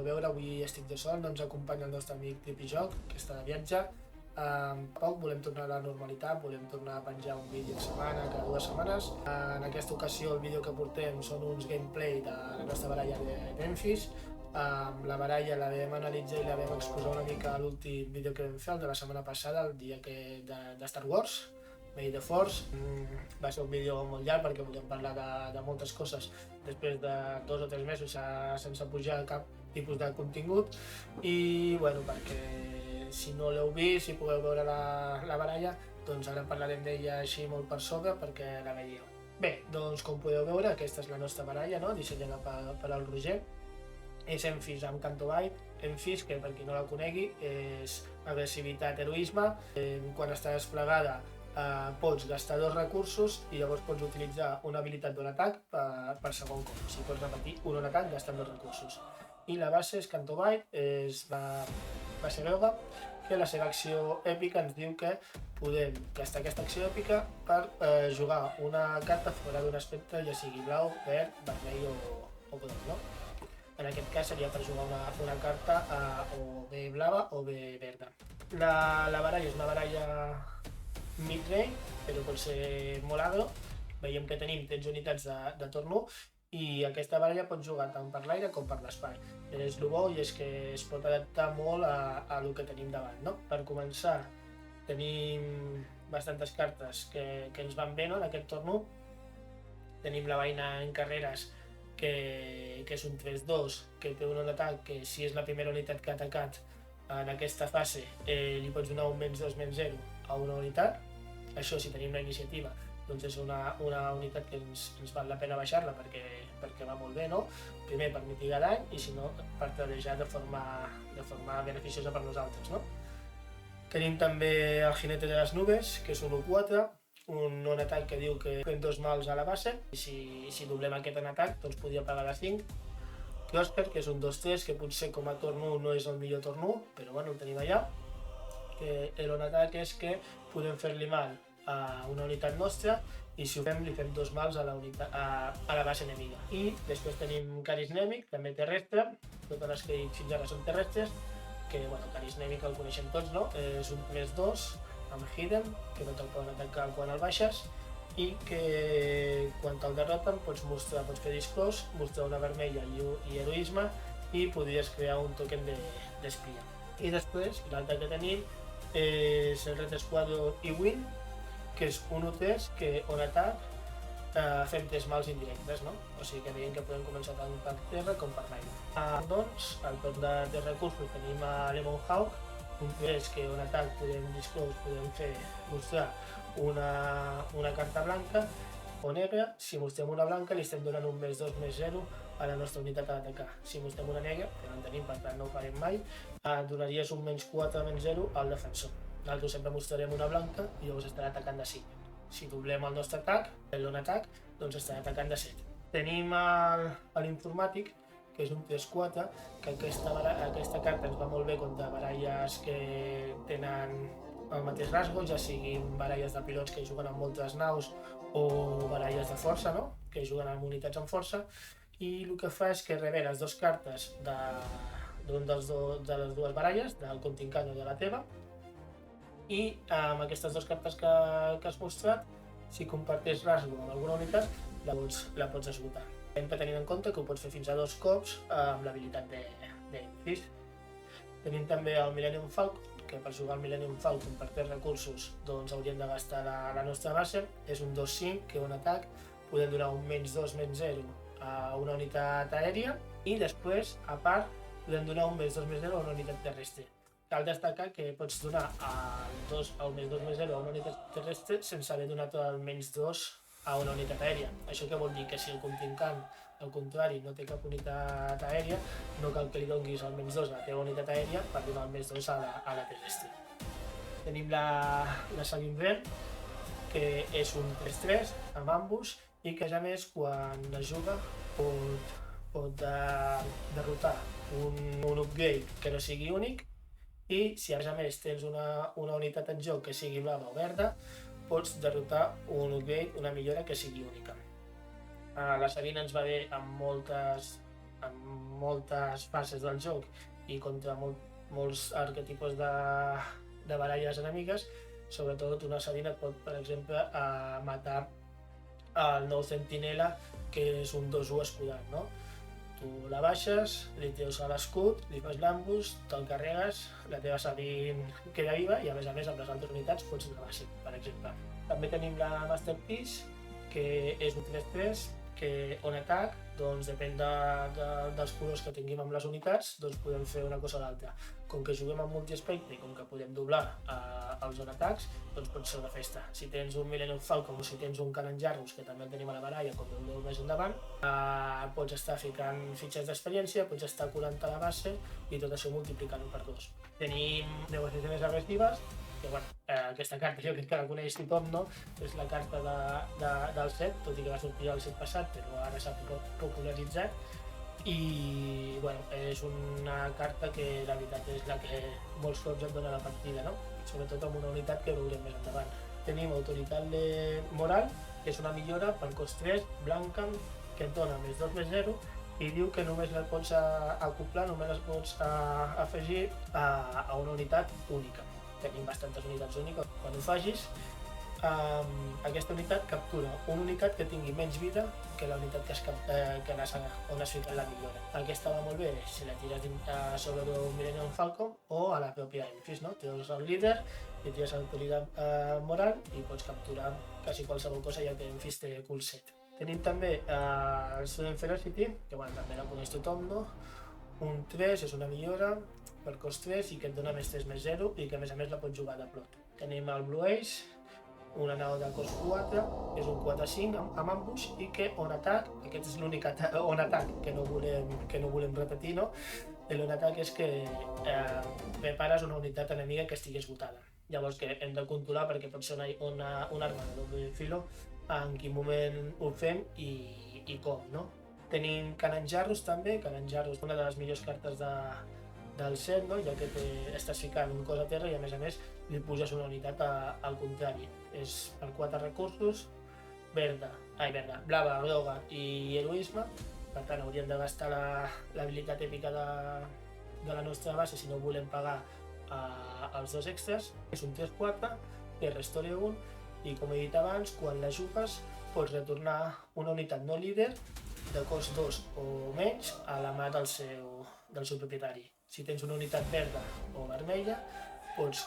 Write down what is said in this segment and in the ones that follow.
podeu veure, avui estic de sol, no ens acompanya el nostre amic Tripijoc, que està de viatge. Poc volem tornar a la normalitat, volem tornar a penjar un vídeo a setmana, cada 2 setmanes. En aquesta ocasió el vídeo que portem són uns gameplay de la nostra baralla de Memphis. La baralla la vam analitzar i la vam exposar una mica a l'últim vídeo que vam fer, el de la setmana passada, el dia de Star Wars, May the Force. Va ser un vídeo molt llarg perquè volíem parlar de moltes coses després de 2 o 3 mesos sense pujar cap tipus de contingut i bueno, perquè si no l'heu vist, si podeu veure la baralla, doncs ara parlarem d'ella així molt per sobre perquè la veieu. Bé, doncs com podeu veure, aquesta és la nostra baralla, no? Dissenyada per al Roger. És Enfys amb Canto Bight. Enfys, que per qui no la conegui, és agressivitat, heroisme. Quan està desplegada pots gastar 2 recursos i llavors pots utilitzar una habilitat d'un atac per segon cop. O sigui, pots repetir un atac gastant 2 recursos. I la base és Canto Bight, és la base groga, que la seva acció èpica ens diu que podem gastar aquesta acció èpica per jugar una carta fora d'un espectre, ja sigui blau, verd, vermell o groc, no? En aquest cas seria per jugar una carta o bé blava o bé verda. La baralla és una baralla mid-range, però pot ser molt agro. Veiem que tenim 13 unitats de torn 1 i aquesta baralla pot jugar tant per l'aire com per l'espai. És el bo i és que es pot adaptar molt a el que tenim davant, no? Per començar, tenim bastantes cartes que ens van bé, no? En aquest torn 1 tenim la Veïna en carreres, que és un 3-2, que té un atac que si és la primera unitat que ha atacat en aquesta fase li pots donar un -2/-0 a una unitat. Això, si tenim la iniciativa, doncs és una unitat que ens val la pena baixar-la perquè va molt bé, no? Primer per mitigar dany i si no per treballar de forma beneficiosa per nosaltres, no? Tenim també el Jinete de les Nubes, que és un 1-4, un atac que diu que fem 2 mals a la base i si doblem aquest atac doncs podria pagar de 5. Prosper, que és un 2-3, que potser com a torn 1 no és el millor torn 1, però bueno, el tenim allà. L'atac és que podem fer-li mal a una unitat nostra i si ho fem li fem 2 mals a la base enemiga. I després tenim Carisnèmic, també terrestre, totes les que he dit fins ara són terrestres, que bueno, Carisnèmic el coneixem tots, no? És un 3-2 amb Hidden, que no te'l poden atacar quan el baixes i que quan te'l derroten pots fer Disclose, mostrar una vermella i heroisme i podries crear un token d'espia. I després l'altre que tenim és el Red Squadron i Win, que és un 1-3 que on atac fem 3 mals indirectes, no? O sigui que veiem que podem començar tant per terra com per l'aire. Doncs, al torn de recursos tenim a Lemon Hawk, un 3 que on atac podem Disclose, podem mostrar una carta blanca o negra. Si mostrem una blanca li estem donant un +2/+0 a la nostra unitat a l'atacar. Si mostrem una negra, que no en tenim, per tant no ho farem mai, donaries un -4/-0 al defensor. Nosaltres sempre mostrarem una blanca i llavors estarà atacant de 5. Si doblem el nostre atac, l'on-atac, doncs estarà atacant de 7. Tenim l'informàtic, que és un 3-4, que aquesta carta ens va molt bé contra baralles que tenen el mateix rasgo, ja siguin baralles de pilots que juguen amb moltes naus o baralles de força, no? Que juguen amb unitats amb força, i el que fa és que rebé les 2 cartes de les 2 baralles, del contrincant o de la teva, i amb aquestes 2 cartes que has mostrat, si comparteix rasgo amb alguna unitat, la pots esgotar. Hem de tenir en compte que ho pots fer fins a 2 cops amb l'habilitat d'Enfys. Tenim també el Millennium Falcon, que per jugar al Millennium Falcon per 3 recursos doncs hauríem de gastar la nostra base. És un 2-5, que un atac podem donar un -2/-0 a una unitat aèria i després, a part, podem donar un +2/-0 a una unitat terrestre. Cal destacar que pots donar el +2/-0 a una unitat terrestre sense haver donat el -2 a una unitat aèria. Això què vol dir? Que si el contrincant, al contrari, no té cap unitat aèria, no cal que li donguis el -2 a la teva unitat aèria per donar el +2 a la terrestre. Tenim la Sabin Vern, que és un 3-3 amb ambush i que, a més, quan es juga pot derrotar un upgrade que no sigui únic i si, a més, tens una unitat en joc que sigui blava o verda, pots derrotar un upgrade, una millora que sigui única. La Sabina ens va bé amb en moltes fases del joc i contra molts arquetipos de baralles enemigues. Sobretot una Assadin et pot, per exemple, matar el nou Centinela, que és un 2-1 escudat, no? Tu la baixes, li treus a l'escut, li fas l'ambus, te'l carregues, la teva Assadin queda viva i a més amb les altres unitats pots anar bàsic, per exemple. També tenim la Masterpiece, que és un 3-3, que on atac, doncs depèn dels colors que tinguem amb les unitats, doncs podem fer una cosa o l'altra. Com que juguem amb multi-espectre i com que podem doblar els on atacs, doncs pot ser una festa. Si tens un Millennium Falcon o si tens un Cannon Jarrus, que també en tenim a la baralla, com veureu més endavant, pots estar ficant fitxes d'experiència, pots estar curant a la base i tot això multiplicant-ho per 2. Tenim negociacions agressives, que bueno, aquesta carta jo crec que la coneix tothom, no? És la carta del set, tot i que va sortir el set passat, però ara s'ha popularitzat. I bueno, és una carta que la veritat és la que molts cops et dona la partida, no? Sobretot amb una unitat que veurem més endavant. Tenim autoritat moral, que és una millora per cost 3, blanca, que et dona més 2/0 i diu que només la pots acoplar, només la pots afegir a una unitat única. Tenim bastantes unitats úniques. Quan ho facis, aquesta unitat captura una unitat que tingui menys vida que la unitat on has ficat la millora. El que estava molt bé és si la tires sobre un Millennium Falcon o a la pròpia Enfys, no? Tires el líder i tires l'autoritat moral i pots capturar quasi qualsevol cosa, ja que Enfys té cool set. Tenim també el Student Ferocity, que bueno, també la coneix tothom, no? Un 3 és una millora per cost 3 i que et dona més 3/0 i que a més la pots jugar de plot. Tenim el Blue Ace, una nau de cost 4, és un 4-5 amb ambush i que on atac, aquest és l'únic on atac que no volem repetir, no? L'on atac és que prepares una unitat enemiga que estigui esgotada. Llavors que hem de controlar perquè pot ser una arma de doble filo en quin moment ho fem i com, no? Tenim Cannon Jarus també, Cannon Jarus és una de les millors cartes del set, no? Ja que estàs ficant un cos a terra i a més li puges una unitat al contrari. És per 4 recursos, blava, groga i heroisme, per tant hauríem de gastar l'habilitat èpica de la nostra base si no volem pagar els 2 extras. És un 3-4, que restore 1 i com he dit abans, quan la jugues pots retornar una unitat no líder de cost 2 o menys a la mà del seu propietari. Si tens una unitat verda o vermella, pots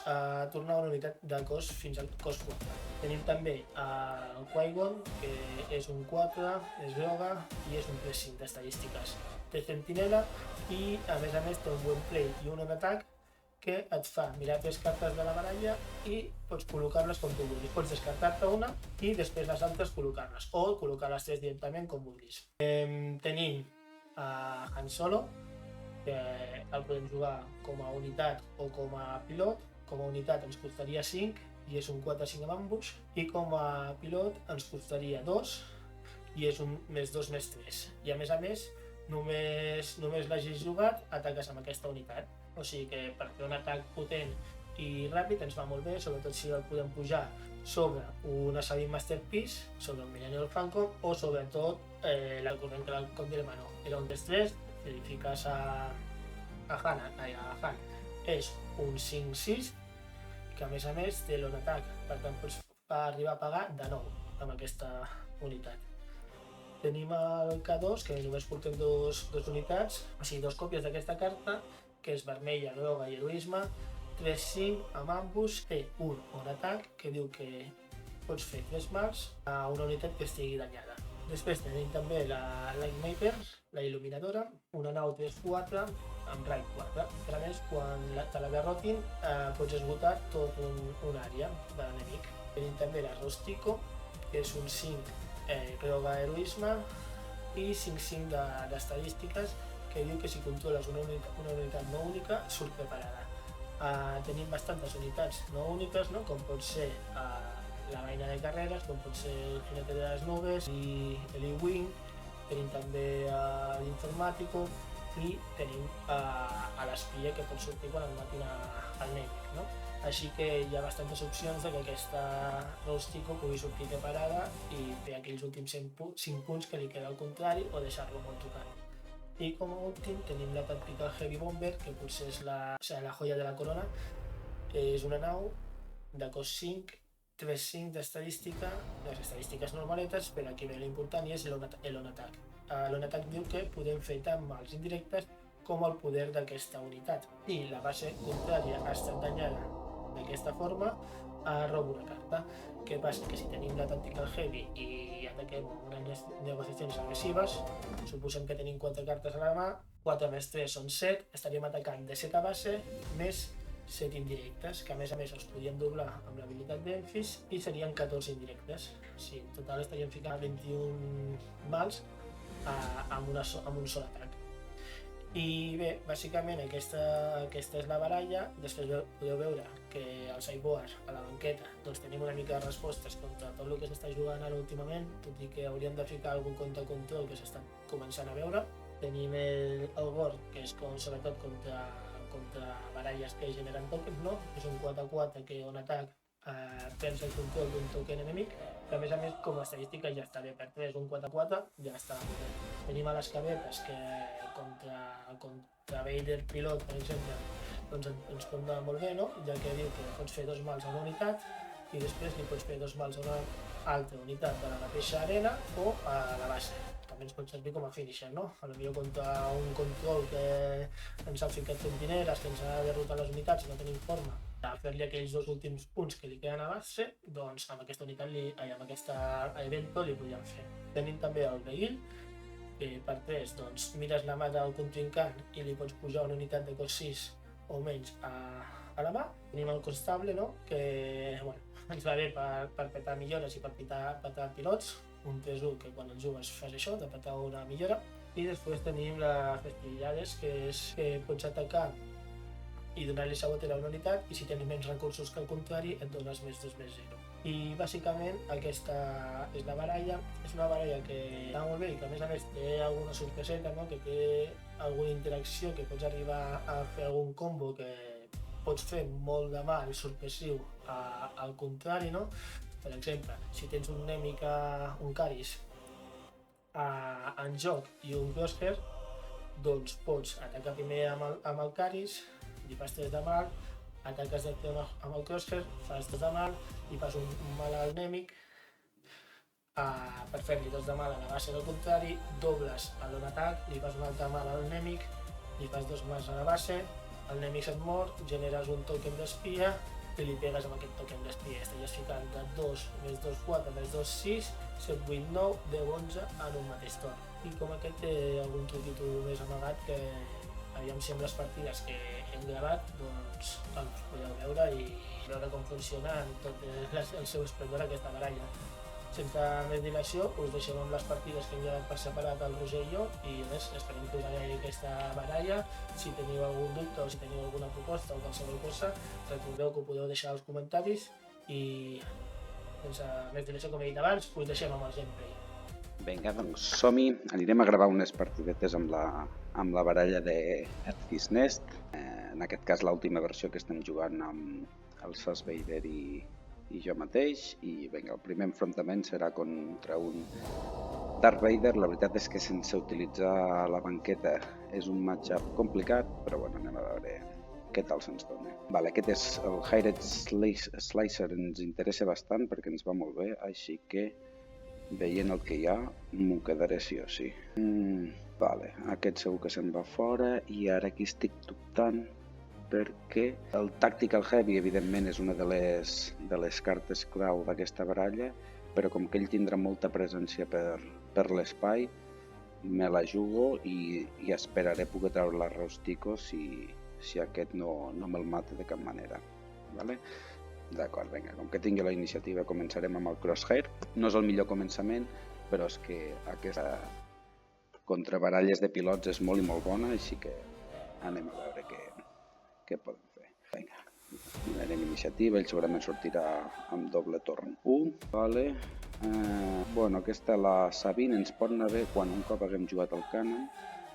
tornar una unitat de cost fins al cost 4. Tenim també el Qui-Gon, que és un 4, és groga i és un 3-5 d'estadístiques. Té Centinela i a més té un buen play i un on-atac que et fa mirar 3 cartes de la baralla i pots col·locar-les com tu vulguis. Pots descartar-te una i després les altres col·locar-les o col·locar les 3 directament com vulguis. Tenim Han Solo, que el podem jugar com a unitat o com a pilot. Com a unitat ens costaria 5 i és un 4-5 amb ambush i com a pilot ens costaria 2 i és un +2/+3 i a més només l'hagis jugat ataques amb aquesta unitat. O sigui que per fer un atac potent i ràpid ens va molt bé, sobretot si el podem pujar sobre una Assadin Masterpiece, sobre un Millennium Falcon o sobretot el corrent que com direm, no, era un 3-3, que li fiques a Han. És un 5-6 que a més té l'on atac, per tant pots arribar a pagar de nou amb aquesta unitat. Tenim el K2, que només portem dos unitats, o sigui, 2 còpies d'aquesta carta, que és vermella, groga i heroisme, 3-5 amb ambush, té un on-atac que diu que pots fer 3 mals a una unitat que estigui danyada. Després tenim també la Lightmaker, la il·luminadora, una nau 3-4 amb raid 4. A més, quan te la derrotin pots esgotar tot una àrea de l'enemic. Tenim també la Rostico, que és un 5 groga heroisme i 5-5 d'estadístiques que diu que si controles una unitat no única surt preparada. Tenim bastantes unitats no úniques, no? Com pot ser la vaina de carreres, com pot ser el jinete de les nubes i l'E-Wing. Tenim també l'informàtico i tenim l'espia que pot sortir quan et matin al Nemic, no? Així que hi ha bastantes opcions que aquesta Rostico pugui sortir preparada i fer aquells últims 5 punts que li queda al contrari o deixar-lo molt tocat. I com a últim tenim la Tactical Heavy Bomber, que potser és la joia de la corona. És una nau de cost 5, 3-5 d'estadística, les estadístiques normaletes, però aquí ve l'important i és l'on attack. L'on attack diu que podem fer tant mals indirectes com el poder d'aquesta unitat. I la base contrària ha estat danyada d'aquesta forma, robo una carta. Què passa? Que si tenim la Tactical Heavy i ataquem unes negociacions agressives, suposem que tenim 4 cartes a la mà, 4 més 3 són 7, estaríem atacant de 7 a base, més 7 indirectes, que a més els podíem doblar amb l'habilitat d'Enfis i serien 14 indirectes. Sí, en total estaríem ficant 21 mals amb un sol atac. I bé, bàsicament aquesta és la baralla. Després podeu veure que al sideboard, a la banqueta, doncs tenim una mica de respostes contra tot el que s'està jugant ara últimament, tot i que hauríem de ficar algun contra control que s'està començant a veure. Tenim el board, que és sobretot contra baralles que generen tokens, no? És un 4-4 que on atac perds el control d'un token enemic, que a més com a estadística ja està bé, per 3 un 4-4 ja està bé. Tenim a les cabetes que contra Vader Pilot, per exemple, doncs ens pot anar molt bé, no? Ja que diu que pots fer 2 mals a una unitat i després li pots fer 2 mals a una altra unitat de la mateixa arena o a la base. També ens pot servir com a finisher, no? Potser contra un control que ens ha ficat centineres, que ens ha derrotat les unitats i no tenim forma de fer-li aquells 2 últims punts que li queden a base, doncs amb aquesta unitat, amb aquesta evento li podríem fer. Tenim també el Veil, que per 3 doncs, mires la mà del contrincant i li pots pujar una unitat de cost 6 o menys a la mà. Tenim el Constable, no? Que ens va bé per petar millores i per petar pilots, un 3-1 que quan el jugues fas això, de petar una millora. I després tenim les Festividades, que és que pots atacar i donar-li sabotera a una unitat, i si tens menys recursos que el contrari et dones més 2/0. I bàsicament aquesta és la baralla. És una baralla que està molt bé i que a més té alguna sorpreseta, no? Que té alguna interacció, que pots arribar a fer algun combo que pots fer molt de mal sorpressiu al contrari, no? Per exemple, si tens un enemic, un Caris en joc i un Crosshair, doncs pots atacar primer amb el Caris, li fas 3 de mal, ataques amb el Crosshair, fas 2 de mal i fas un mal al enemic per fer-li 2 de mal a la base del contrari, dobles a l'on atac, li fas un altre mal a l'enemic, li fas 2 mals a la base, l'enemic se't mor, generes un token d'espia i li pegues amb aquest token d'espia. Estaries ficant de 2 més 2, 4 més 2, 6, 7, 8, 9, 10, 11 en un mateix torn. I com aquest té algun truquito més amagat que aviam si amb les partides que hem gravat doncs els podeu veure i veure com funciona en tot el seu esplendor aquesta baralla. Sense més dilació, us deixem amb les partides que hem gravat per separat el Roger i jo, i res, esperem que us agradi aquesta baralla. Si teniu algun dubte o si teniu alguna proposta o qualsevol cosa, recordeu que ho podeu deixar als comentaris i sense més dilació, com he dit abans, us deixem amb el gameplay. Vinga, doncs som-hi. Anirem a gravar unes partidetes amb la baralla de Earth's Nest. En aquest cas l'última versió que estem jugant amb el Sas Vader i jo mateix. I vinga, el primer enfrontament serà contra un Darth Vader. La veritat és que sense utilitzar la banqueta és un matchup complicat, però bueno, anem a veure què tal se'ns dona. Vale, aquest és el Hired Slicer, ens interessa bastant perquè ens va molt bé, així que veient el que hi ha, m'ho quedaré sí o sí. Vale, aquest segur que se'n va fora i ara aquí estic dubtant perquè el Tactical Heavy evidentment és una de les cartes clau d'aquesta baralla, però com que ell tindrà molta presència per l'espai, me la jugo i esperaré poder treure la Rostico si aquest no me'l mata de cap manera. Vale? D'acord, vinga, com que tingui la iniciativa començarem amb el Crosshair. No és el millor començament, però és que aquesta contra baralles de pilots és molt i molt bona, així que anem a veure què podem fer. Vinga, donarem iniciativa, ell segurament sortirà amb doble torn 1. Vale. Bueno, aquesta, la Sabine, ens pot anar bé quan un cop haguem jugat al Canon.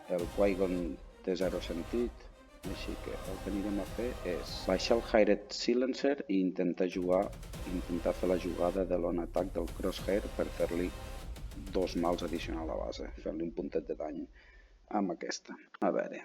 El Qui-Gon té 0 sentit. Així que el que anirem a fer és baixar el Hired Silencer i intentar fer la jugada de l'on atac del Crosshair per fer-li 2 mals addicionals a la base, fer-li un puntet de dany. amb aquesta. A veure,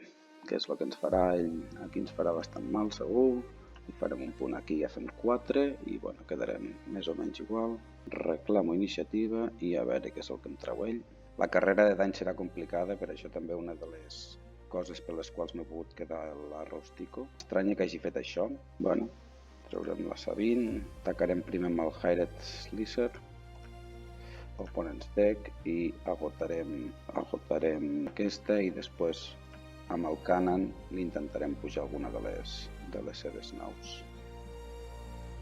què és el que ens farà ell? Aquí ens farà bastant mal, segur. I farem un punt aquí, ja fem 4 i bueno, quedarem més o menys igual. Reclamo iniciativa i a veure què és el que em treu ell. La carrera de dany serà complicada, per això també una de les coses per les quals m'he pogut quedar la Rostico. Estranya que hagi fet això. Bueno, traurem la Sabine, atacarem primer amb el Hired Slicer, Opponent's Deck, i agotarem aquesta i després amb el Cannon li intentarem pujar alguna de les seves naus.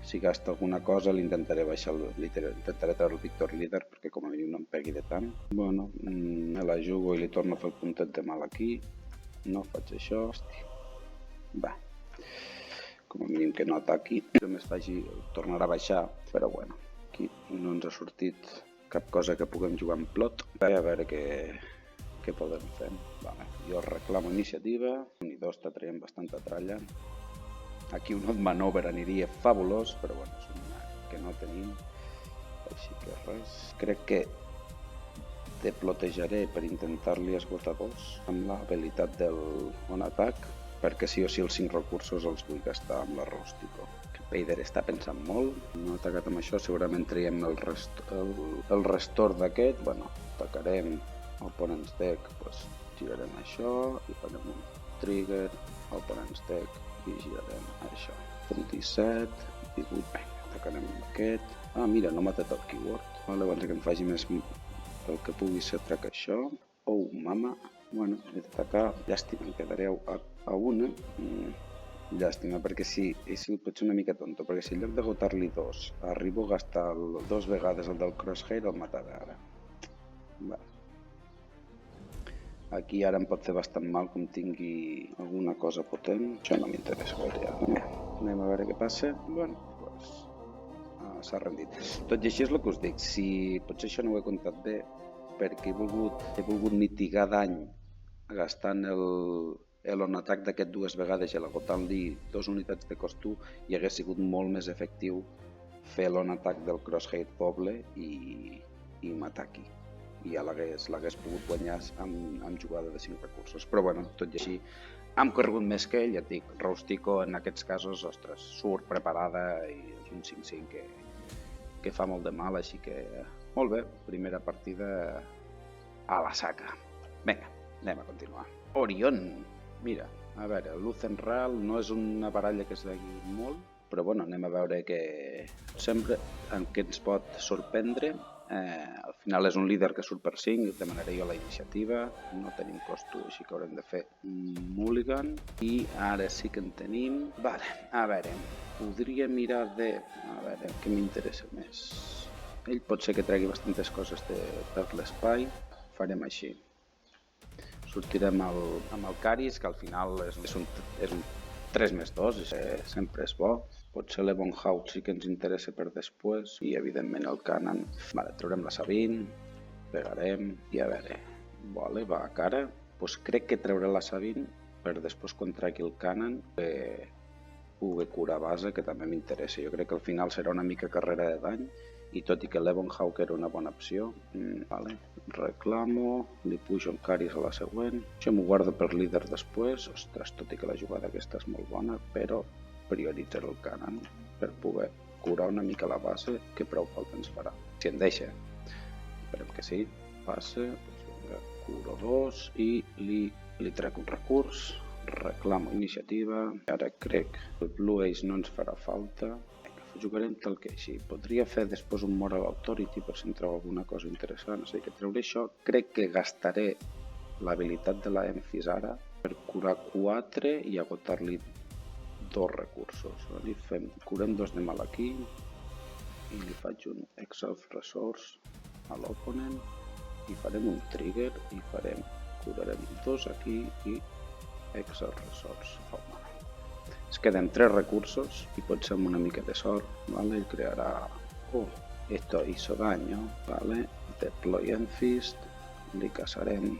Si gasta alguna cosa intentaré treure el Victory Leader perquè com a mínim no em pegui de tant. Bueno, me la jugo i li torno a fer el puntet de mal aquí. No faig això, hosti. Va. Com a mínim que no ataqui. Només tornarà a baixar, però bueno, aquí no ens ha sortit cap cosa que puguem jugar en plot. A veure què podem fer. Vale. Jo reclamo iniciativa. Un i dos està traient bastanta tralla. Aquí un odd manover aniria fabulós, però bueno, és una que no tenim. Així que res. Crec que te plotejaré per intentar-li esgotar 2 amb l'habilitat del on attack, perquè sí o sí els 5 recursos els vull gastar amb la Rostico. Vader està pensant molt, no ha atacat amb això, segurament traiem el restore d'aquest. Bueno, atacarem Opponent's Deck, doncs girarem això i farem un trigger, Opponent's Deck i girarem això. 17, 18, atacarem amb aquest. Ah, mira, no m'ha matat el keyword. Vale, abans que em faci més el que pugui ser trac això. Oh, mama. Bueno, he d'atacar. Llàstima, em quedaré a una. Llàstima, perquè sí, pot ser una mica tonto, perquè si en lloc d'agotar-li 2 arribo a gastar 2 vegades el del Crosshair, el mataré ara. Va. Aquí ara em pot fer bastant mal com tingui alguna cosa potent. Això no m'interessa gaire. Anem a veure què passa. Bueno, doncs s'ha rendit. Tot i així és el que us dic, si potser això no ho he comptat bé, perquè he volgut mitigar dany gastant l'on atac d'aquest 2 vegades i l'agotant-li 2 unitats de cost 1, i hagués sigut molt més efectiu fer l'on atac del Crosshair doble i matar aquí. I ja l'hagués pogut guanyar amb jugada de 5 recursos. Però bueno, tot i així, hem corregut més que ell, ja et dic, Rostico en aquests casos, ostres, surt preparada i és un 5-5 que fa molt de mal, així que molt bé, primera partida a la saca. Vinga, anem a continuar. Orion, mira, a veure, Luz Enral no és una baralla que es vegi molt, però bueno, anem a veure sempre en què ens pot sorprendre. Al final és un líder que surt per 5, demanaré jo la iniciativa, no tenim cost 1, així que haurem de fer mulligan, i ara sí que en tenim. Vale, a veure, podria mirar a veure, què m'interessa més. Ell pot ser que tregui bastantes coses per l'espai, farem així. Sortirem amb el Caris, que al final és un 3+2, sempre és bo. Potser l'Ebonhout sí que ens interessa per després, i evidentment el Cannon. Vale, traurem la Sabine, pegarem, i a veure, va a cara. Pues crec que trauré la Sabine per després quan tregui el Cannon pugui curar base, que també m'interessa. Jo crec que al final serà una mica carrera de dany, i tot i que l'Ebonhawk era una bona opció, reclamo, li pujo el Caris a la següent, això m'ho guardo per líder després. Ostres, tot i que la jugada aquesta és molt bona, però prioritzaré el Cannon per poder curar una mica la base, que prou falta ens farà. Si en deixa, esperem que sí, passa, curo 2 i li trec un recurs, reclamo iniciativa. Ara crec que el Blue Ace no ens farà falta. Jugarem tal que així. Podria fer després un Moral Authority per si em treu alguna cosa interessant. O sigui que treuré això. Crec que gastaré l'habilitat de la Emphis ara per curar 4 i agotar-li 2 recursos. Curem 2 de mal aquí i li faig un Exhaust Resource a l'oponent i farem un trigger i curarem 2 aquí i Exhaust Resource al moment. Es queden 3 recursos i potser amb una mica de sort, ¿vale? Ell crearà... esto hizo daño, ¿vale? Deploy Enfist, li caçarem...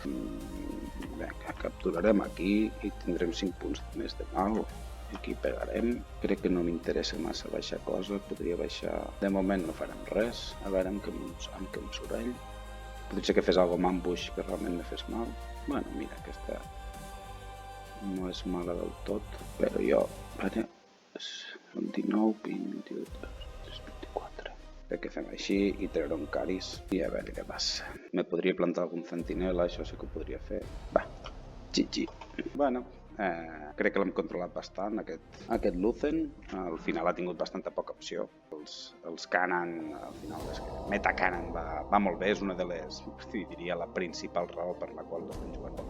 Vinga, capturarem aquí i tindrem 5 punts més de mal. Aquí pegarem. Crec que no m'interessa massa baixar cosa, podria baixar... De moment no farem res, a veure amb què em surt ell. Potser ser que fes alguna amb ambush que realment me fes mal. Bueno, mira, aquesta no és mala del tot, però jo... Ara, són 19, 20, 28, 24... Crec que fem així i treure un Caris i a veure què passa. Me podria plantar algun centinela, això sí que ho podria fer. Va, GG. Bueno, crec que l'hem controlat bastant, aquest Lúthien. Al final ha tingut bastanta poca opció. Els Cannon, al final és que Meta Cannon va molt bé, és una de les, diria, la principal raó per la qual estem jugant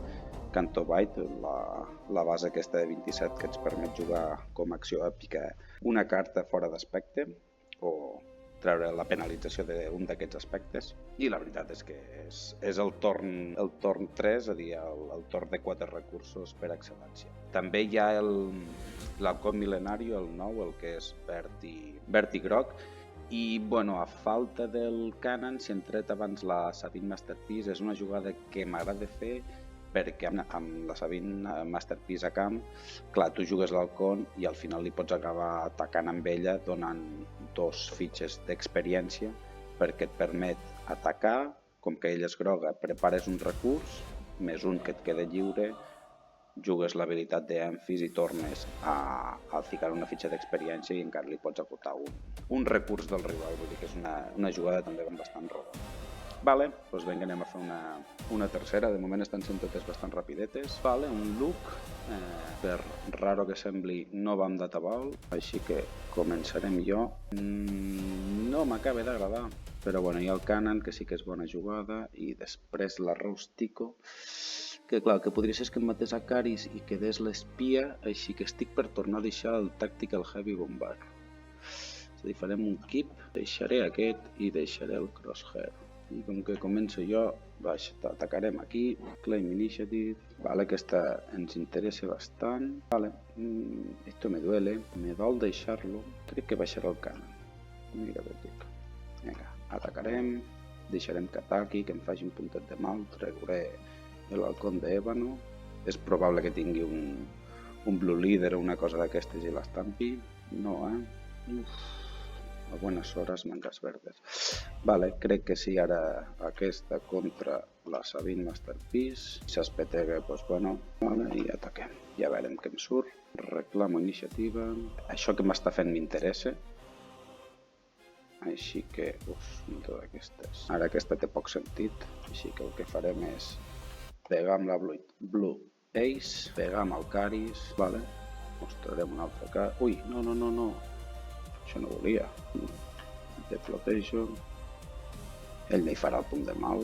Canto Bight, la base aquesta de 27 que ens permet jugar com a acció èpica una carta fora d'aspecte o treure la penalització d'un d'aquests aspectes, i la veritat és que és el torn 3, és a dir, el torn de 4 recursos per excel·lència. També hi ha l'Halcón Mil·lenari, el nou, el que és verd i groc, i bueno, a falta del Cannon, si hem tret abans la Sabine Masterpiece, és una jugada que m'agrada fer perquè amb la Sabine Masterpiece a camp, clar, tu jugues l'Halcón i al final li pots acabar atacant amb ella donant 2 fitxes d'experiència perquè et permet atacar, com que ella és groga, prepares un recurs, més un que et queda lliure, jugues l'habilitat d'Emphis i tornes a ficar una fitxa d'experiència i encara li pots acotar un recurs del rival, vull dir que és una jugada també bastant roba. Vale, doncs vinga, anem a fer una tercera. De moment estan sent totes bastant rapidetes. Vale, un look, per raro que sembli, no va amb databall, així que començarem jo. No m'acaba d'agradar, però bueno, hi ha el Cannon, que sí que és bona jugada, i després la Rustico, que clar, el que podria ser és que em matés a Caris i quedés l'espia, així que estic per tornar a deixar el Tactical Heavy Bombard. És a dir, farem un keep, deixaré aquest i deixaré el Crosshair. I com que començo jo, atacarem aquí, Claim Initiative, vale, aquesta ens interessa bastant, vale, esto me duele, me dol deixar-lo, crec que baixarà el Cannon, mira què dic, vinga, atacarem, deixarem que ataqui, que em faci un puntet de mal, treuré l'Halcón d'Ébano, és probable que tingui un Blue Leader o una cosa d'aquestes i l'estampi, no, a buenas horas, mangas verdes. Vale, crec que sí, ara aquesta contra la Sabine Masterpiece. Si s'espetega, doncs bueno, vale, i ataquem. Ja veurem què em surt. Reclamo iniciativa. Això que m'està fent m'interessa. Així que, una d'aquestes. Ara aquesta té poc sentit, així que el que farem és pegar amb la Blue Ace, pegar amb el Caris, vale. Mostrarem un altre cas. Ui, no. Això no volia. De Flotation. Ell no hi farà el punt de mal.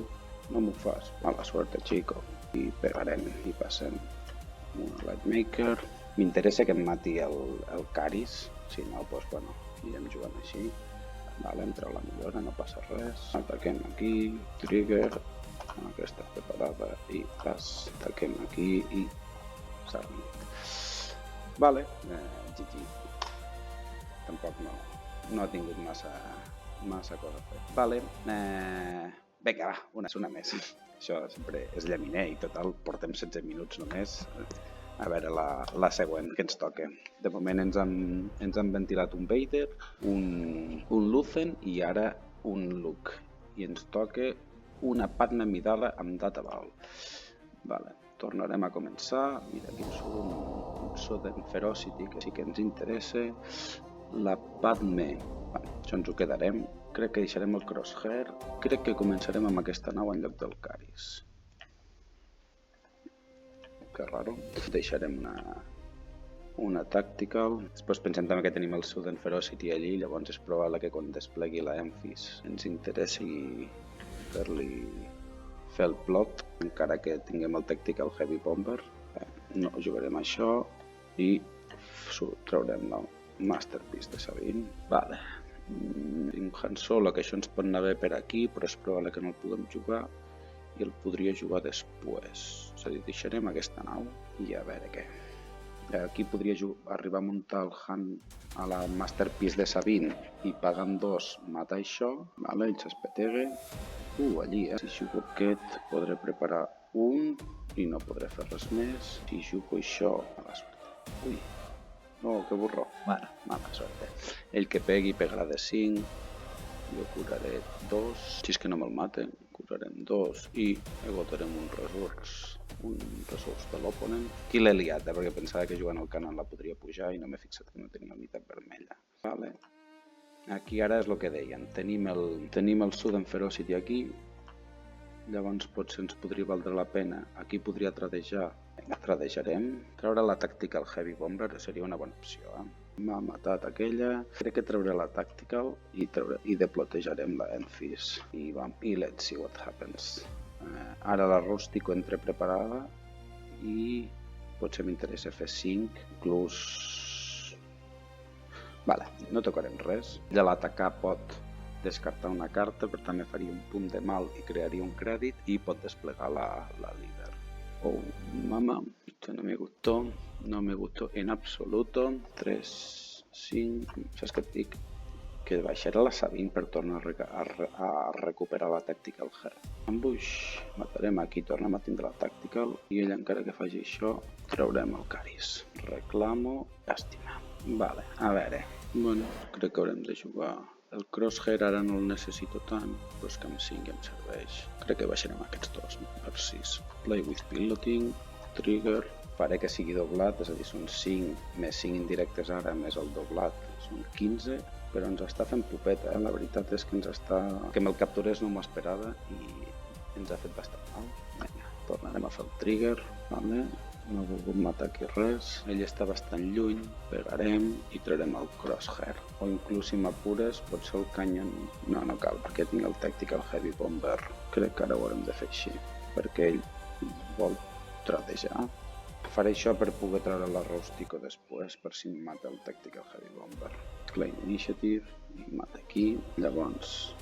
No m'ho fas. Mala suerte, chico. I pegarem i passem una Lightmaker. M'interessa que em mati el Caris. Si no, doncs bueno, anirem jugant així. Vale, entra la millora, no passa res. Ataquem aquí, trigger. Aquesta preparada i pas. Ataquem aquí i submit. Vale, GG. Tampoc no ha tingut massa cosa a fer. Vale, vinga, va, una més. Això sempre és llaminer i total, portem 16 minuts només. A veure la següent que ens toca. De moment ens han ventilat un Vader, un Lúthien i ara un Luke. I ens toca una Padme Amidala amb databall. Vale, tornarem a començar. Mira, aquí em surt un Southern Ferocity, que sí que ens interessa. La Padme, això ens ho quedarem. Crec que deixarem el Crosshair. Crec que començarem amb aquesta nau en lloc del Caris. Que raro. Deixarem una Tactical. Després pensem també que tenim el Southern Ferocity allí, llavors és probable que quan desplegui la Emphis ens interessi fer el plot, encara que tinguem el Tactical Heavy Bomber. No jugarem això i traurem la Masterpiece de Sabine. Vale. Tinc Han Solo, que això ens pot anar bé per aquí, però és probable que no el puguem jugar i el podria jugar després. És a dir, deixarem aquesta nau i a veure què. Aquí podria arribar a muntar el Han a la Masterpiece de Sabine i pagant 2 matar això, vale, ell s'espetega. Allí, si jugo aquest podré preparar un i no podré fer res més. Si jugo això, mala sort. Ui, no, que burro. Mala sort. Ell que pegui, pegarà de 5. Jo curaré 2. Si és que no me'l mata, curarem 2 i agotarem un resurs de l'oponent. Aquí l'he liat, perquè pensava que jugant al Cannon la podria pujar i no m'he fixat que no tenia unitat vermella. Vale. Aquí ara és el que deien, tenim el Sudden Ferocity aquí, llavors potser ens podria valdre la pena, aquí podria tradejar, tradejarem, treure la Tactical Heavy Bomber seria una bona opció. M'ha matat aquella, crec que treuré la Tactical i deplotejarem la Enfys i let's see what happens. Ara la Rústico entré preparada i potser m'interessa fer 5, inclús... Vale, no tocarem res. De l'atacar pot descartar una carta, per tant me faria un punt de mal i crearia un crèdit i pot desplegar la líder. Oh, mama, esto no me gustó en absoluto. 3, 5, saps què et dic? Que baixaré la Sabine per tornar a recuperar la Tactical Heart. Ambush, matarem aquí, tornem a tindre la Tactical i ella encara que faci això, traurem el Caris. Reclamo, llàstima. Vale, a veure, bueno, crec que haurem de jugar. El Crosshair ara no el necessito tant, però és que amb 5 em serveix. Crec que baixarem aquests dos per 6. Play with Piloting, Trigger, faré que sigui doblat, és a dir, són 5 més 5 indirectes ara, més el doblat, són 15, però ens està fent pupeta, La veritat és que que me'l capturés no m'ho esperava i ens ha fet bastant mal. Vinga, tornarem a fer el Trigger, vale? No ha volgut matar aquí res, ell està bastant lluny, pegarem i traurem el Crosshair. O inclús si m'apures, potser el Canyon... No cal, perquè tinc el Tactical Heavy Bomber. Crec que ara ho haurem de fer així, perquè ell vol tradejar. Faré això per poder treure la Rústico després, per si em mata el Tactical Heavy Bomber. Claim Initiative, i mata aquí. Llavors,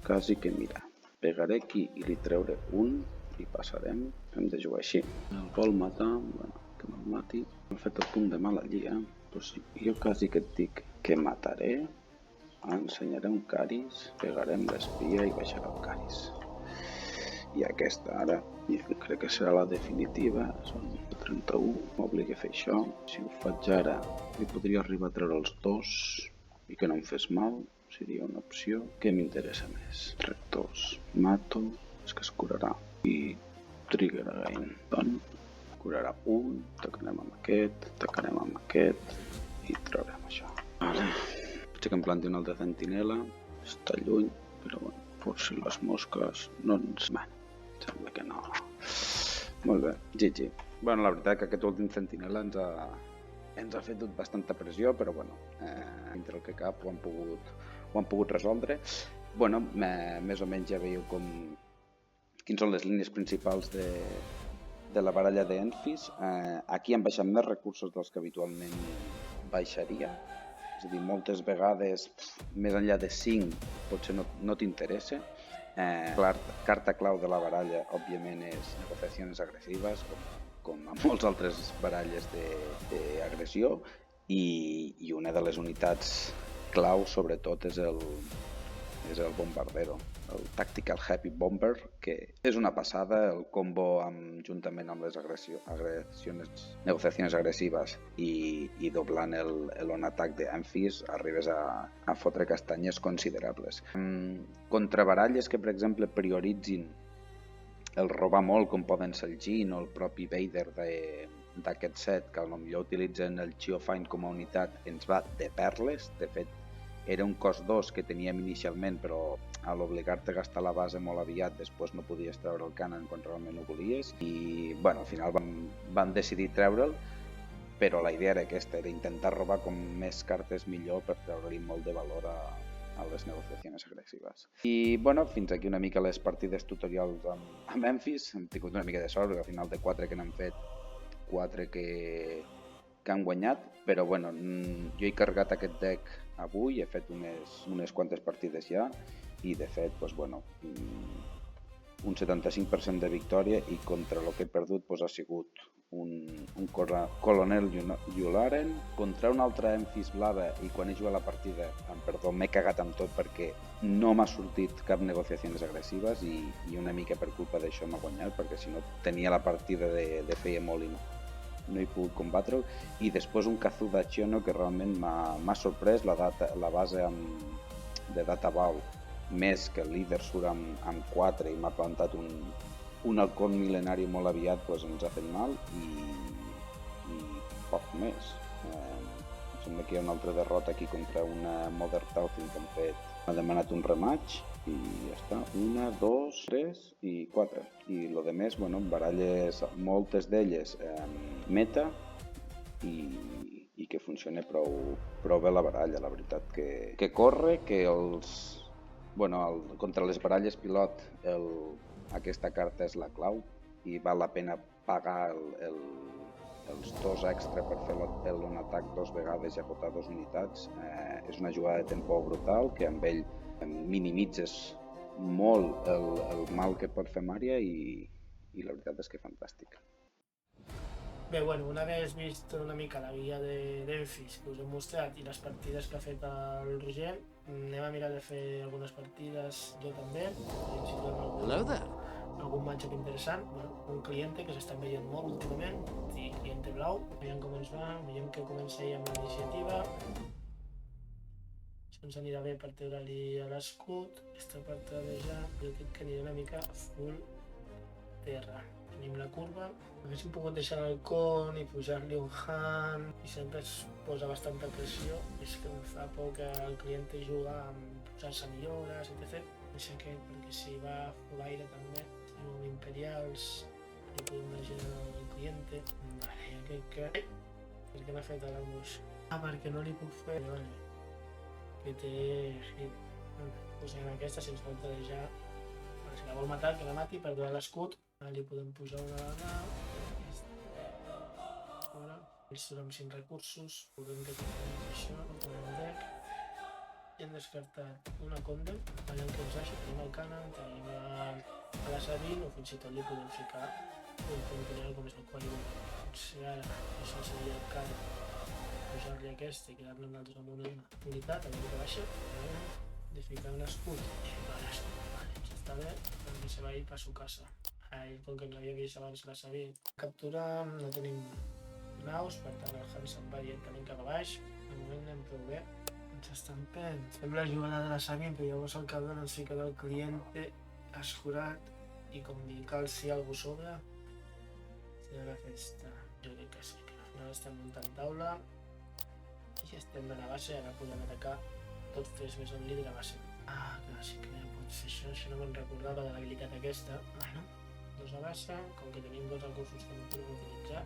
quasi que mira, pegaré aquí i li treuré un i passarem. Hem de jugar així. El vol matar, bueno, que me'l mati. M'ha fet el punt de mal allí, Pues jo quasi que et dic que mataré, ensenyaré un Caris, pegarem l'espia i baixarà el Caris. I aquesta ara, crec que serà la definitiva, són 31, m'obligue a fer això. Si ho faig ara, li podria arribar a treure els dos i que no em fes mal, seria una opció. Què m'interessa més? Rectors, mato, és que es curarà. I Trigger again. Doncs curarà un, atacarem amb aquest i traurem això. Vale. Potser que em planti una altra sentinela, està lluny, però bueno, per si les mosques no ens... Sembla que no. Molt bé, GG. Bueno, la veritat que aquest últim sentinela ens ha fet bastanta pressió, però bueno, entre el que cap ho han pogut resoldre. Bueno, més o menys ja veieu quins són les línies principals de la baralla d'Enfis. Aquí han baixat més recursos dels que habitualment baixaria. És a dir, moltes vegades, més enllà de 5, potser no t'interessa. Carta clau de la baralla, òbviament, és negociacions agressives, com a molts altres baralles d'agressió, i una de les unitats clau, sobretot, és el bombardero, el Tactical Heavy Bomber, que és una passada. El combo juntament amb les negociacions agressives i doblant l'on-attack d'Enfis arribes a fotre castanyes considerables. Contra baralles que, per exemple, prioritzin el robar molt, com poden ser el Jhin o el propi Vader d'aquest set, que potser utilitzen el Geofind com a unitat, ens va de perles. De fet, era un cost 2 que teníem inicialment, però a l'obligar-te a gastar la base molt aviat, després no podies treure el Cannon quan realment ho volies. I bueno, al final vam decidir treure'l, però la idea era aquesta, era intentar robar com més cartes millor per treure-li molt de valor a les negociacions agressives. I bueno, fins aquí una mica les partides tutorials amb Memphis. Hem tingut una mica de sort, perquè al final de 4 que n'han fet, 4 que han guanyat, però bueno, jo he carregat aquest deck avui, he fet unes quantes partides ja, i de fet, doncs bueno, un 75% de victòria, i contra el que he perdut ha sigut un Colonel Yularen contra un altre Enfys blava, i quan he jugat la partida, m'he cagat amb tot perquè no m'ha sortit cap negociacions agressives, i una mica per culpa d'això m'ha guanyat, perquè si no tenia la partida de feia molt i no he pogut combatre'l. I després un Kazuda Chiono que realment m'ha sorprès, la base de Data Ball més que el líder surt amb 4 i m'ha plantat un halcón mil·lenari molt aviat, doncs ens ha fet mal i poc més. Em sembla que hi ha una altra derrota aquí contra una Modern Talking que han fet. M'ha demanat un rematch i ja està. 1, 2, 3 i 4. I lo de més, bueno, baralles, moltes d'elles meta i que funciona prou bé la baralla, la veritat. Que corre, que contra les baralles pilot aquesta carta és la clau i val la pena pagar els 2 extra per fer un atac 2 vegades i acotar 2 unitats. És una jugada de tempo brutal que amb ell minimitzes molt el mal que pot fer Maria i la veritat és que fantàstic. Bé, bueno, una vegada vist una mica la guia d'Enfis que us he mostrat i les partides que ha fet el Roger, anem a mirar de fer algunes partides jo també, si trobem algun matchup interessant. Bueno, un cliente que s'està veient molt últimament, i cliente blau, veiem com ens va, veiem que comença ell amb la iniciativa. Això ens anirà bé per treure-li a l'escut, aquesta part de ja, jo crec que anirà una mica full terra. Tenim la curva, haguéssim pogut deixar l'halcón i pujar-li un hand i sempre es posa bastanta pressió, és que em fa por que el client juga amb posar-se millores, etc. Deixa aquest, perquè si va full aire també, si no imperials, li podem deixar al client. Vale, jo crec que... Per què n'ha fet l'ambush? Perquè no li puc fer... Vale. Que té hit. Posem aquesta sense falta de ja... Si la vol matar, que la mati per donar l'escut. Li podem posar una dada. Fora. Ells surt amb 5 recursos. Podem que tenim això, un deck. I hem descartat una conde. Allà que ens deixa, tenim el Canon, tenim la Sabine, o fins i tot li podem ficar un contenidor com és el qual potser ara això seria el cara. Posar-li aquesta i quedar-ne nosaltres amb una unitat, a veure que baixa. De ficar un escut. Vale, ens està bé, perquè se va ir per su casa. Com que ens havia vist abans la Sabine. Captura no tenim naus, per tant el Han se'n va directament cap a baix. De moment anem prou bé. Ens estampem. Sembla la jugada de la Sabine, però llavors el cabron ens fica del cliente escurat i com li calci algú sobre. Serà la festa. Jo crec que sí, que al final estem muntant taula i estem de la base, ara podem atacar tots 3 més el líder a base. Clar, sí que pot fer això no me'n recordava de l'habilitat aquesta. Bueno, 2 a base, com que tenim 2 recursos que no podem utilitzar,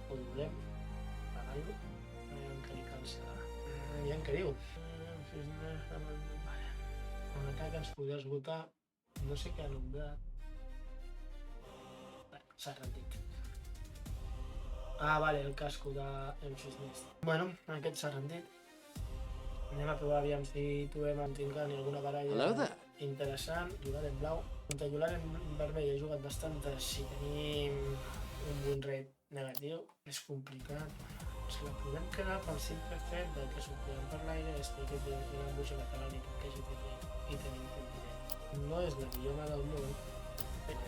ho doblem, pagant-lo, veiem que li calça. Veiem què diu. Un atac ens podria esgotar, no sé què ha nombrat. S'ha rendit. Vale, el casco d'Enfis Nest. Bueno, aquest s'ha rendit. Anem a provar aviam si trobem en Tincani alguna baralla interessant. Jugar en blau. Contra jugar en vermell he jugat bastantes. Si tenim un win rate negatiu, és complicat. Si la podem quedar pel simple fet de que sortirem per l'aire és perquè té una embutxa catalana i que GTP i tenim temps directe. No és la millor mà del món, però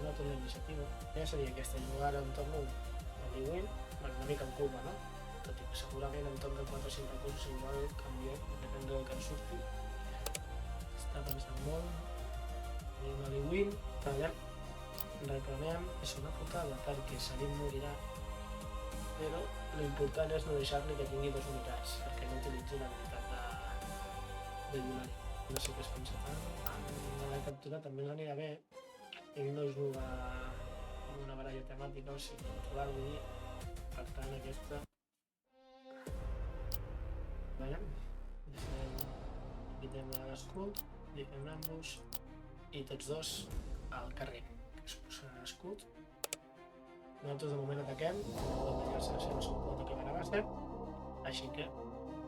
no té la iniciativa. Ja seria aquesta jugada en torn 1 a Liwin, una mica en curva, no? Tot i que segurament en torn de 4 o 5 recursos igual canvia, depèn del que ens surti. Està pensant molt. Tenim a Liwin, tallem, reclamem, és una putada perquè Salim morirà, però l'important és no deixar-li que tingui 2 unitats, perquè no utilitzi l'habilitat de Yulari. No sé què es pensa tant. A la captura també ens anirà bé. Ell no juga amb una baralla temàtica, o sigui, controlar-lo dir. Per tant, aquesta... Veiem. Quitem l'escut, li fem l'ambush i tots dos al carrer, que es posa l'escut. Nosaltres de moment ataquem, podem deixar-se la seva suport aquí a la base, així que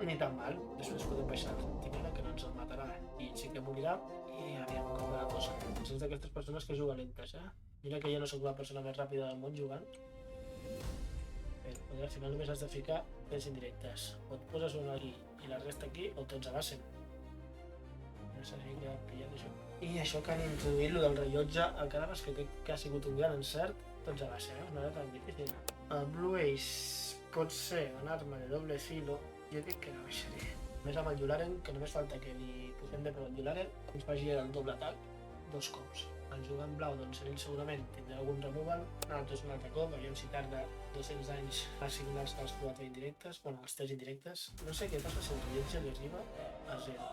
ni tan mal. Després podem baixar el sentinela que no ens el matarà i sí que morirà i aviam com va la cosa. Sents d'aquestes persones que juguen lentes, Mira que jo no soc la persona més ràpida del món jugant, però al final només has de ficar 3 indirectes. O et poses una aquí i la resta aquí, o tots a base. No sé si he pillat això. I això que han introduït lo del rellotge al cadàver, que crec que ha sigut un gran encert, tots a base, no era tan difícil. El Blue Ace pot ser una arma de doble filo, jo crec que la baixaré. Més amb el Yularen, que només falta que li posem bé per el Yularen, ens faci el doble atac 2 cops. El jugar en blau, doncs ell segurament tindrà algun removal, nosaltres un altre cop, aviam si tarda 200 anys a assignar-se als 4 indirectes, bueno, als 3 indirectes. No sé què passa si el rellotge li arriba a 0.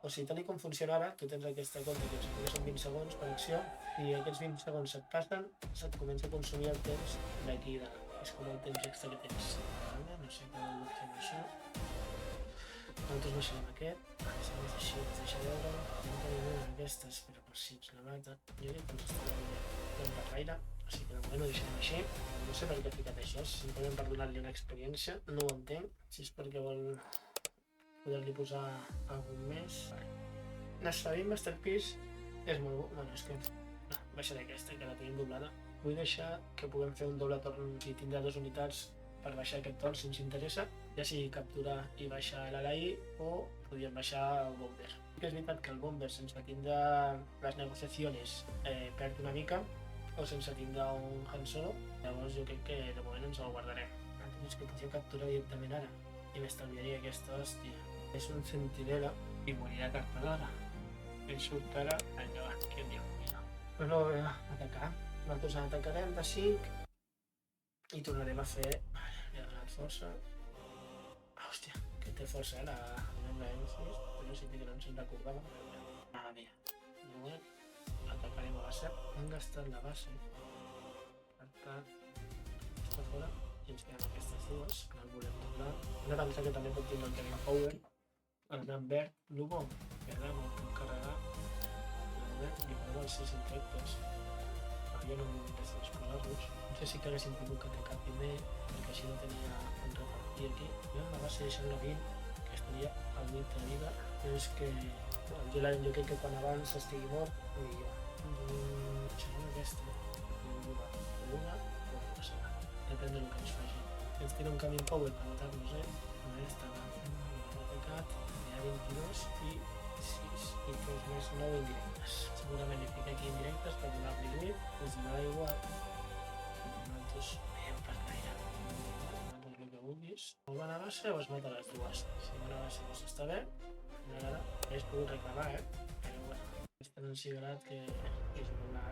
O sigui, tal com funciona ara, tu tens aquesta compte que ens són 20 segons per acció, i aquests 20 segons se't passen, se't comença a consumir el temps d'aquí dalt. És com el temps extra que tens. No sé què vol fer això. Nosaltres baixarem aquest, si no és així, ens deixa veure, no tenim una d'aquestes, però per si ens la mata, jo crec que ens estarà bé per l'aire, o sigui que de moment ho deixarem així. No sé per què ha ficat això, si simplement per donar-li una experiència, no ho entenc, si és perquè vol poder-li posar algun més. Nasfabim Masterpiece és molt bo, bueno, és que baixaré aquesta, que la tenim doblada. Vull deixar que puguem fer un doble torn si tindrà 2 unitats per baixar aquest torn si ens interessa, ja sigui capturar i baixar l'Alai o podríem baixar el Bomber. És veritat que el Bomber sense tindre les negociacions perd una mica o sense tindre un Han Solo, llavors jo crec que de moment ens el guardarem. És que podria capturar directament ara i m'estalviaria aquesta hòstia. És un sentinela i morirà tard o d'hora. Ell surt ara, endavant, què en diu? Però atacar. Nosaltres atacarem de 5 i tornarem a fer... Li ha donat força. Hòstia, que té força, la M6, però sí que no ens en recordava. Mira, de moment atacarem a base. Hem gastat la base. Per tant, està fora i ens quedem aquestes dues, que no el volem doblar. Una pensa que també pot tindre el Terra Power. El gran verd, l'Hugo, que ara m'ho puc carregar. Li podem els 6 indirectes. Jo no m'interessa disposar-los. No sé si que haguéssim pogut atacar primer, perquè així no tenia on repartir aquí. Jo la base deixant-la 20, que estaria al 20 de vida, però és que jo crec que quan abans estigui mort, millor. Deixarem aquesta, una o no passarà, depèn del que ens faci. Ens tira un camí power per matar-nos, Aquesta va atacat, hi ha 22 i 6 i 3 més 9 indirectes. Segurament li fica aquí indirectes per donar-li lluit, us donarà igual. Nosaltres veiem per gaire. Nosaltres el que vulguis. O van a base o es mata les dues. Si van a base doncs està bé. Ara hauria pogut reclamar, però bueno. És tan encigalat que és la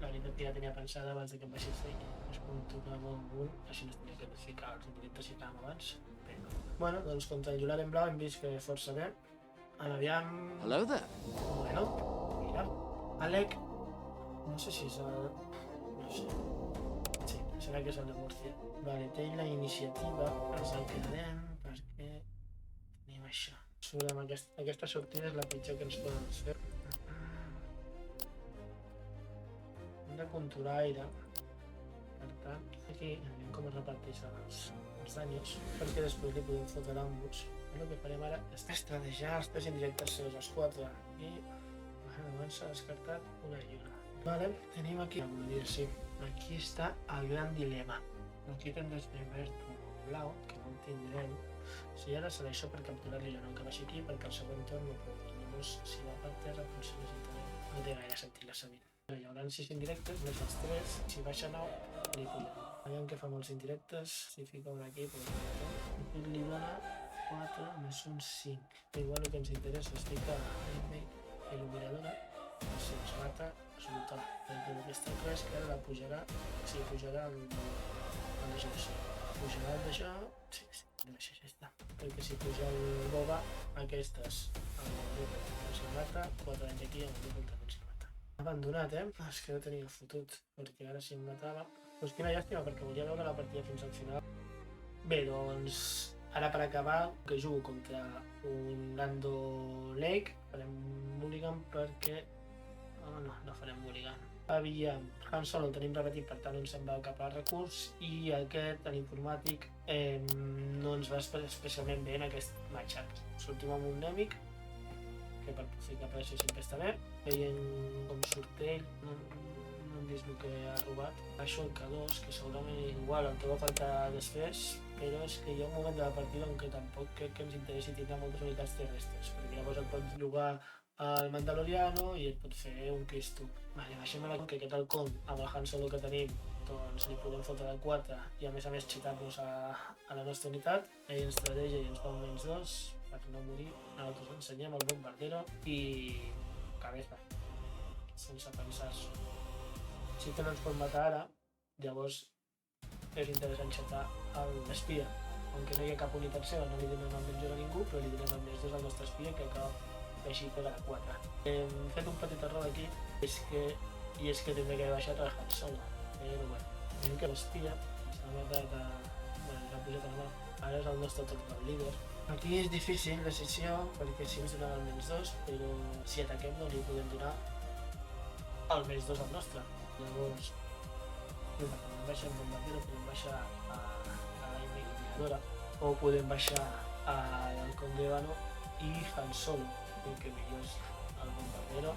veritat que ja tenia pensada abans que em baixés d'ell. És com tocar molt amunt, així no es tenia que ficar els indirectes si estàvem abans. Però... Bueno, doncs contra el Yularen Blau hem vist que força bé. Ara aviam... Hello there. Bueno, mira. Alec... No sé si és el... No sé. Sí, serà que és el de Murcia. Vale, té la iniciativa. Ens el quedarem perquè... Tenim això. Surt amb aquesta sortida és la pitjor que ens poden fer. Hem de controlar aire. Per tant, aquí anem com es reparteixen els danyos, perquè després li podem fotre l'ambos. El que farem ara és estrategiar els 3 indirectes seus, els 4. I de moment s'ha descartat una i una. Vale, tenim aquí, vull dir, sí, aquí està el gran dilema. Aquí tindrem verd o blau, que no el tindrem. Si ara serà això per capturar-li no que baixi aquí, perquè al següent torn no podem. Llavors, si va per terra, potser necessitarem... No té gaire sentit la sabina. Hi haurà 6 indirectes, més els 3. Si baixa 9, li podem. Veiem que fa molts indirectes. Si fica un aquí, podem li dona 4 més un 5. Igual el que ens interessa és ficar il·luminadora. Si ens mata, es muta. El que està clar és que ara la pujarà, sí, pujarà el legislació. Pujarà el d'això, sí, deixa, ja està. Perquè si puja el boba, aquestes, el grup que s'hi mata, 4 anys aquí, el grup que no s'hi mata. Abandonat, És que no tenia fotut, perquè ara si em matava... Doncs quina llàstima, perquè volia veure la partida fins al final. Bé, doncs, ara per acabar, que jugo contra un Lando Lake, farem mulligan perquè... Oh, no farem mulligan. Aviam, Han Solo el tenim repetit, per tant no ens en va cap al recurs, i aquest, l'informàtic, no ens va especialment bé en aquest matchup. Sortim amb un Nemic, que per ficar pressió sempre està bé. Veient com surt ell, no hem vist el que ha robat. Baixo el K2, que segurament igual el trobo a falta desfés, però és que hi ha un moment de la partida en què tampoc crec que ens interessi tindre moltes unitats terrestres, perquè llavors et pots jugar al Mandaloriano i et pot fer un Cristo. Vale, baixem a la que aquest halcón amb el Han Solo que tenim doncs li podem fotre de 4 i a més xitar-nos a la nostra unitat. Ell ens tradeja i ens fa un -2 per no morir. Nosaltres ensenyem el bombardero i cabeza, sense pensar-s'ho. Si que no ens pot matar ara, llavors és interessant xatar l'espia. Aunque no hi ha cap unitat seva, no li donem el -1 a ningú, però li donem el -2 al nostre espia, que acaba així per a 4. Hem fet un petit error aquí, i és que tindré que haver baixat a Han Solo, però bueno, veiem que l'espia s'ha matat s'ha pujat a la mà. Ara és el nostre torn del líder. Aquí és difícil la decisió, perquè si ens donen el -2, però si ataquem no li podem donar el -2 al nostre. Llavors, podem baixar el bombardero, podem baixar a la Emiradora, o podem baixar al Halcón de Ébano i Han Solo, el que millor és el bombardero.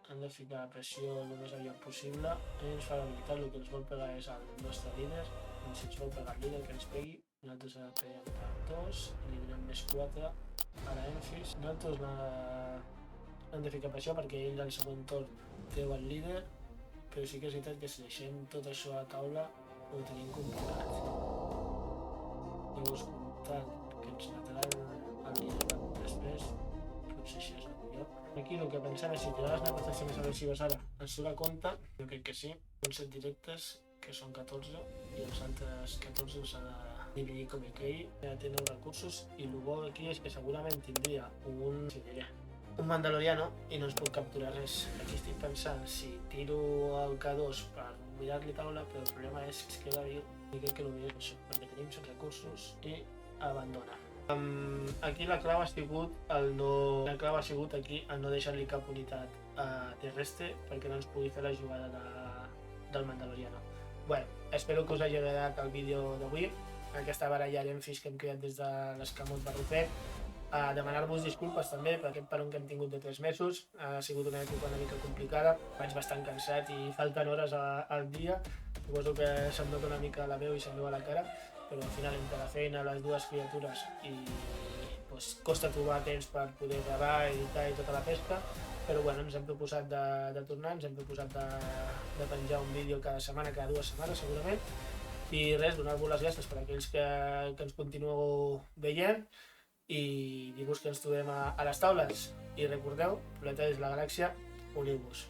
Han de ficar pressió el més aviat possible. Ens fa l'habilitat, el que ens vol pegar és el nostre líder. Si ens vol pegar el líder, que ens pegui. Nosaltres ara peguem per 2 i li donem +4 a la Enfis. Nosaltres hem de ficar pressió perquè ell al segon torn treu el líder, però sí que és veritat que si deixem tot això a taula ho tenim complicat. Llavors, comptant que ens matarà el líder després, potser això és el millor. Aquí el que pensem és si tirar les negociacions agressives ara ens surt a compte, jo crec que sí. Són 7 directes, que són 14, i els altres 14 s'ha de dividir com ell cregui. Ja té 9 recursos, i el bo aquí és que segurament tindria un Mandaloriano i no ens pot capturar res. Aquí estic pensant si tiro el K2 per mirar-li taula, però el problema és que es queda viu, i crec que el millor és això, perquè tenim 100 recursos i abandona. Aquí la clau ha sigut el no deixar-li cap unitat terrestre perquè no ens pugui fer la jugada del Mandaloriano. Bueno, espero que us hagi agradat el vídeo d'avui, aquesta baralla d'Enfis que hem creat des de l'escamot barrufet. Demanar-vos disculpes també per aquest peron que hem tingut de 3 mesos. Ha sigut una època una mica complicada, vaig bastant cansat i falten hores al dia. Suposo que se'm nota una mica la veu i se'm veu a la cara, però al final entre la feina, les dues criatures i costa trobar temps per poder gravar, editar i tota la pesca. Però bueno, ens hem proposat de tornar, ens hem proposat de penjar un vídeo cada setmana, cada 2 setmanes segurament. I res, donar-vos les gràcies per aquells que ens continueu veient i dir-vos que ens trobem a les taules. I recordeu, Planetaris de la Galàxia, uniu-vos.